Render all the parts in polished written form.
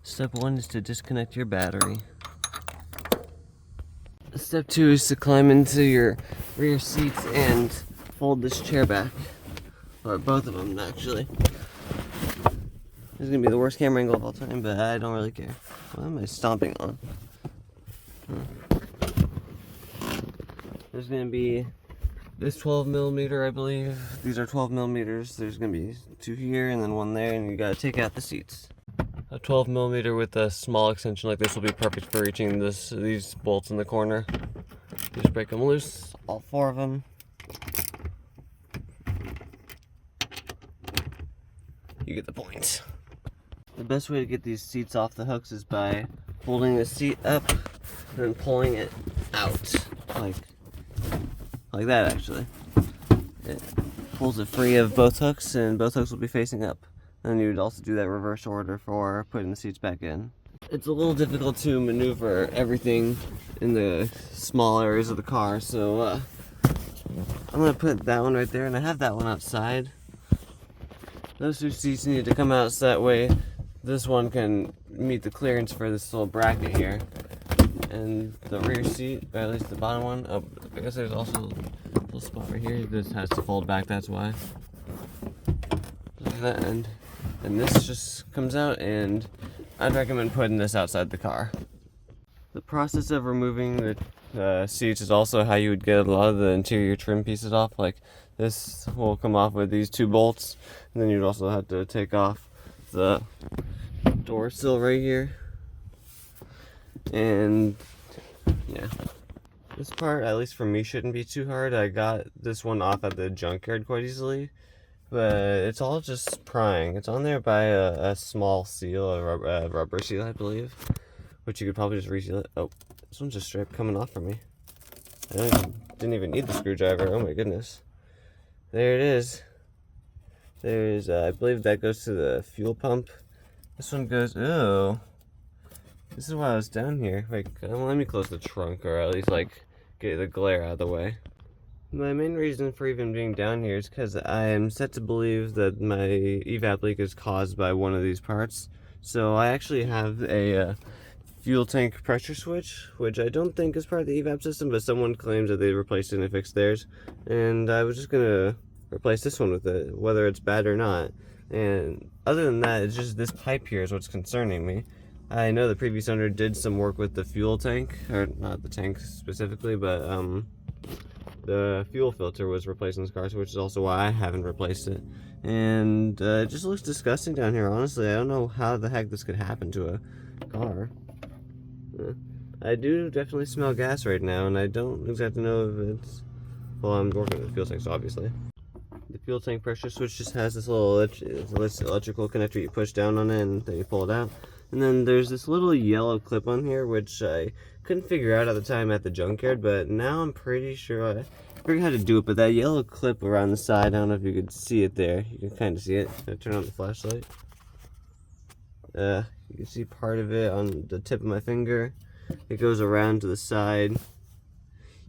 Step 1 is to disconnect your battery. Step 2 is to climb into your rear seats and fold this chair back. Or both of them, actually. This is going to be the worst camera angle of all time, but I don't really care. What am I stomping on? There's going to be this 12mm, I believe. These are 12 millimeters. There's going to be 2 here and then 1 there, and you got to take out the seats. A 12mm with a small extension like this will be perfect for reaching these bolts in the corner. Just break them loose, all 4 of them. You get the point. The best way to get these seats off the hooks is by holding the seat up and then pulling it out, like that actually. It pulls it free of both hooks, and both hooks will be facing up. And you would also do that reverse order for putting the seats back in. It's a little difficult to maneuver everything in the small areas of the car, so I'm gonna put that one right there, and I have that one outside. Those 2 seats need to come out so that way this one can meet the clearance for this little bracket here. And the rear seat, or at least the bottom one, oh, I guess there's also a little spot right here. This has to fold back, that's why. Look at that end. And this just comes out, and I'd recommend putting this outside the car. The process of removing the seats is also how you would get a lot of the interior trim pieces off. Like this will come off with these 2 bolts, and then you'd also have to take off the door sill right here. And yeah, this part, at least for me, shouldn't be too hard. I got this one off at the junkyard quite easily. But it's all just prying. It's on there by a small seal, a rubber seal, I believe, which you could probably just reseal it. Oh, this one's just straight coming off for me. Didn't even need the screwdriver. Oh my goodness. There it is. There's, I believe that goes to the fuel pump. This one goes, oh. This is why I was down here. Like, let me close the trunk, or at least, like, get the glare out of the way. My main reason for even being down here is because I am set to believe that my evap leak is caused by one of these parts. So I actually have a fuel tank pressure switch, which I don't think is part of the evap system, but someone claims that they replaced it and fixed theirs. And I was just going to replace this one with it, whether it's bad or not. And other than that, it's just this pipe here is what's concerning me. I know the previous owner did some work with the fuel tank, or not the tank specifically, but the fuel filter was replaced in this car, which is also why I haven't replaced it. And it just looks disgusting down here, honestly. I don't know how the heck this could happen to a car. I do definitely smell gas right now, and I don't exactly know if it's... Well, I'm working with the fuel tanks, obviously. The fuel tank pressure switch just has this little electrical connector you push down on it, and then you pull it out. And then there's this little yellow clip on here, which I couldn't figure out at the time at the junkyard, but now I'm pretty sure I figured how to do it. But that yellow clip around the side, I don't know if you could see it there. You can kind of see it. I turn on the flashlight. You can see part of it on the tip of my finger. It goes around to the side.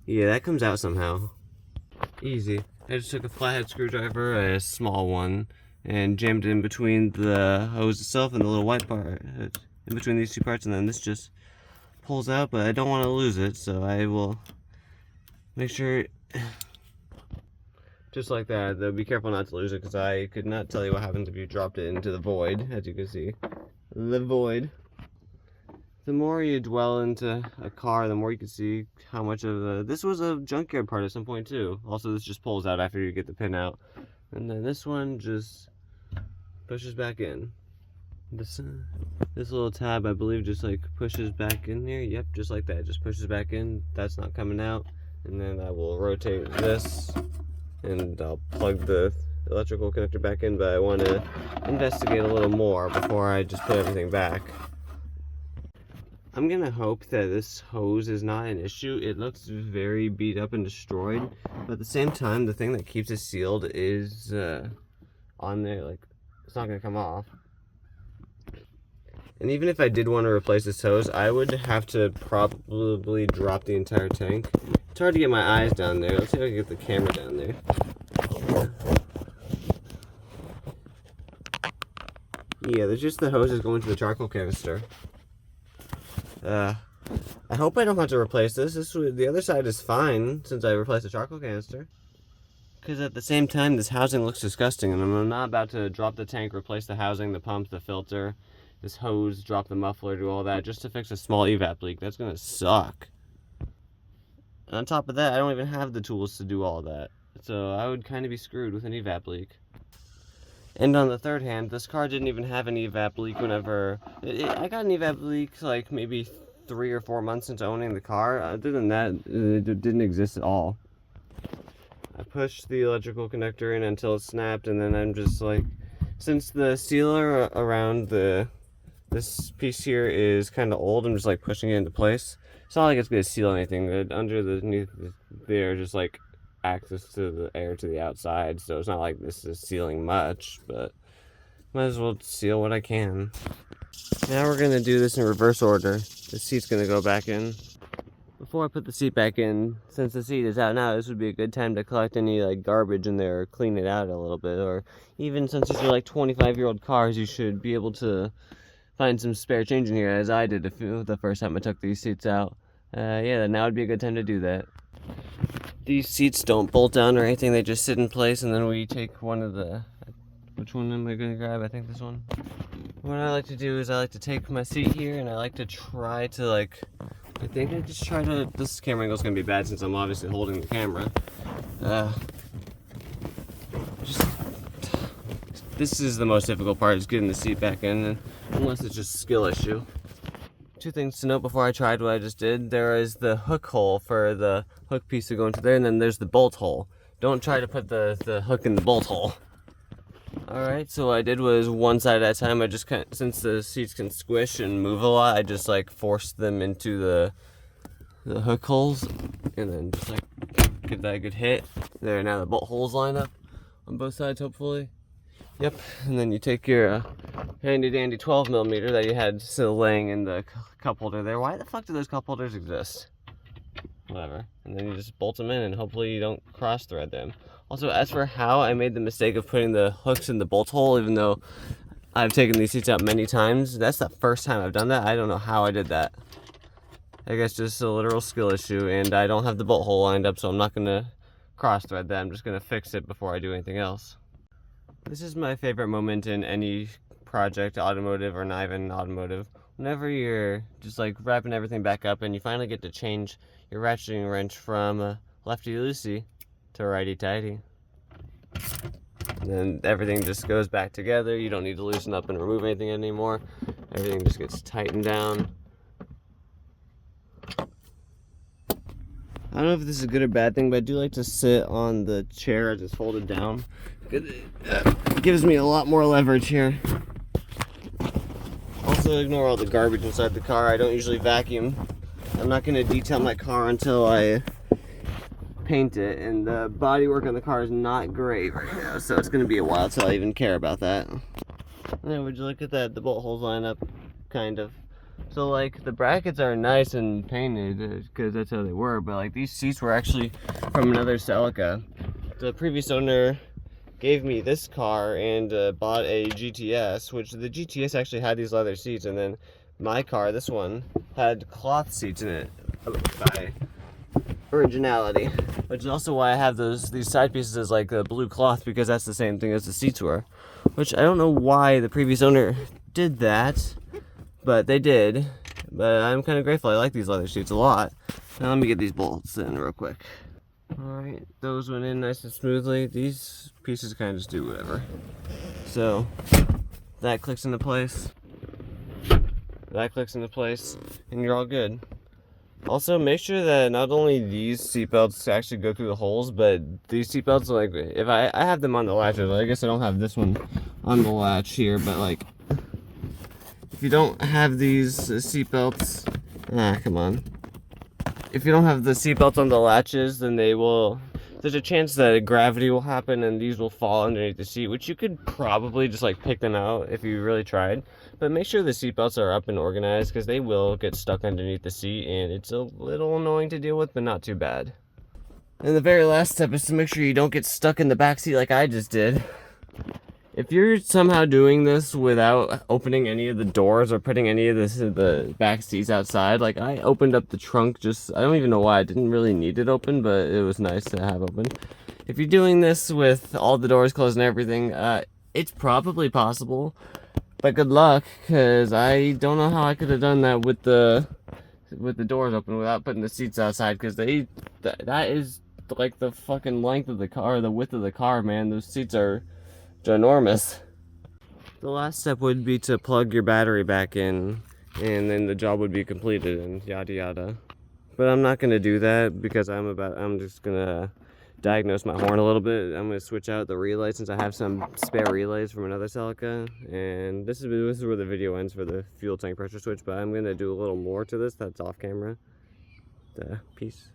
Yeah, that comes out somehow. Easy. I just took a flathead screwdriver, a small one, and jammed it in between the hose itself and the little white part, in between these 2 parts, and then this just pulls out, but I don't want to lose it, so I will make sure, just like that, though be careful not to lose it, because I could not tell you what happens if you dropped it into the void, as you can see. The void. The more you dwell into a car, the more you can see how much of this was a junkyard part at some point too. Also, this just pulls out after you get the pin out. And then this one just pushes back in. This little tab, I believe, just like pushes back in here. Yep, just like that. Just pushes back in. That's not coming out. And then I will rotate this, and I'll plug the electrical connector back in. But I want to investigate a little more before I just put everything back. I'm gonna hope that this hose is not an issue. It looks very beat up and destroyed, but at the same time, the thing that keeps it sealed is on there. Like, it's not gonna come off. And even if I did want to replace this hose, I would have to probably drop the entire tank. It's hard to get my eyes down there. Let's see if I can get the camera down there. Yeah, there's just the hoses going to the charcoal canister. I hope I don't have to replace this. The other side is fine since I replaced the charcoal canister. Because at the same time, this housing looks disgusting, and I'm not about to drop the tank, replace the housing, the pump, the filter, this hose, drop the muffler, do all that just to fix a small evap leak. That's gonna suck. And on top of that, I don't even have the tools to do all that. So I would kind of be screwed with an evap leak. And on the third hand, this car didn't even have an evap leak whenever... I got an evap leak like maybe 3 or 4 months into owning the car. Other than that, it didn't exist at all. I pushed the electrical connector in until it snapped, and then I'm just like... Since the sealer around this piece here is kind of old, I'm just like pushing it into place. It's not like it's going to seal anything. Underneath there, just like access to the air to the outside, so it's not like this is sealing much, but might as well seal what I can. Now we're going to do this in reverse order. The seat's going to go back in. Before I put the seat back in, since the seat is out now, this would be a good time to collect any like garbage in there or clean it out a little bit. Or even since these are like 25-year-old cars, you should be able to find some spare change in here, as I did the first time I took these seats out. Yeah, now would be a good time to do that. These seats don't bolt down or anything, they just sit in place, and then we take one of the... Which one am I going to grab? I think this one. What I like to do is I like to take my seat here, and I like to try to like... I think I just try to... This camera angle is going to be bad since I'm obviously holding the camera. This is the most difficult part, is getting the seat back in, unless it's just a skill issue. 2 things to note before I tried what I just did. There is the hook hole for the hook piece to go into there, and then there's the bolt hole. Don't try to put the hook in the bolt hole. Alright, so what I did was one side at a time. I just since the seats can squish and move a lot, I just like forced them into the hook holes, and then just like give that a good hit. There, now the bolt holes line up on both sides, hopefully. Yep, and then you take your handy dandy 12mm that you had still laying in the cup holder there. Why the fuck do those cup holders exist? Whatever. And then you just bolt them in, and hopefully you don't cross thread them. Also, as for how I made the mistake of putting the hooks in the bolt hole, even though I've taken these seats out many times, that's the first time I've done that. I don't know how I did that. I guess just a literal skill issue, and I don't have the bolt hole lined up, so I'm not going to cross thread that. I'm just going to fix it before I do anything else. This is my favorite moment in any project, automotive or not even automotive. Whenever you're just like wrapping everything back up and you finally get to change your ratcheting wrench from lefty-loosey to righty-tighty. And then everything just goes back together. You don't need to loosen up and remove anything anymore. Everything just gets tightened down. I don't know if this is a good or bad thing, but I do like to sit on the chair as it's folded down. It gives me a lot more leverage here. Also, ignore all the garbage inside the car. I don't usually vacuum. I'm not going to detail my car until I paint it, and the bodywork on the car is not great right now, so it's going to be a while till I even care about that. And then would you look at that? The bolt holes line up, kind of. So like the brackets are nice and painted because that's how they were, but like these seats were actually from another Celica. The previous owner gave me this car and bought a GTS, which the GTS actually had these leather seats, and then my car, this one, had cloth seats in it by originality, which is also why I have these side pieces as like a blue cloth, because that's the same thing as the seats were, which I don't know why the previous owner did that, but they did. But I'm kind of grateful. I like these leather seats a lot. Now let me get these bolts in real quick. Alright, those went in nice and smoothly. These pieces kind of just do whatever. So, that clicks into place. That clicks into place, and you're all good. Also, make sure that not only these seatbelts actually go through the holes, but these seatbelts, like, if I have them on the latches. I guess I don't have this one on the latch here, but like, if you don't have these seatbelts, come on. If you don't have the seatbelts on the latches, then there's a chance that gravity will happen and these will fall underneath the seat, which you could probably just like pick them out if you really tried. But make sure the seatbelts are up and organized, because they will get stuck underneath the seat, and it's a little annoying to deal with, but not too bad. And the very last step is to make sure you don't get stuck in the back seat like I just did. If you're somehow doing this without opening any of the doors or putting any of the back seats outside, like I opened up the trunk just, I don't even know why, I didn't really need it open, but it was nice to have open. If you're doing this with all the doors closed and everything, it's probably possible, but good luck, because I don't know how I could have done that with the doors open without putting the seats outside, because that is like the fucking length of the car, the width of the car, man. Those seats are ginormous. The last step would be to plug your battery back in, and then the job would be completed and yada yada. But I'm not gonna do that because I'm just gonna diagnose my horn a little bit. I'm gonna switch out the relay since I have some spare relays from another Celica, and this is where the video ends for the fuel tank pressure switch. But I'm gonna do a little more to this that's off camera. Peace.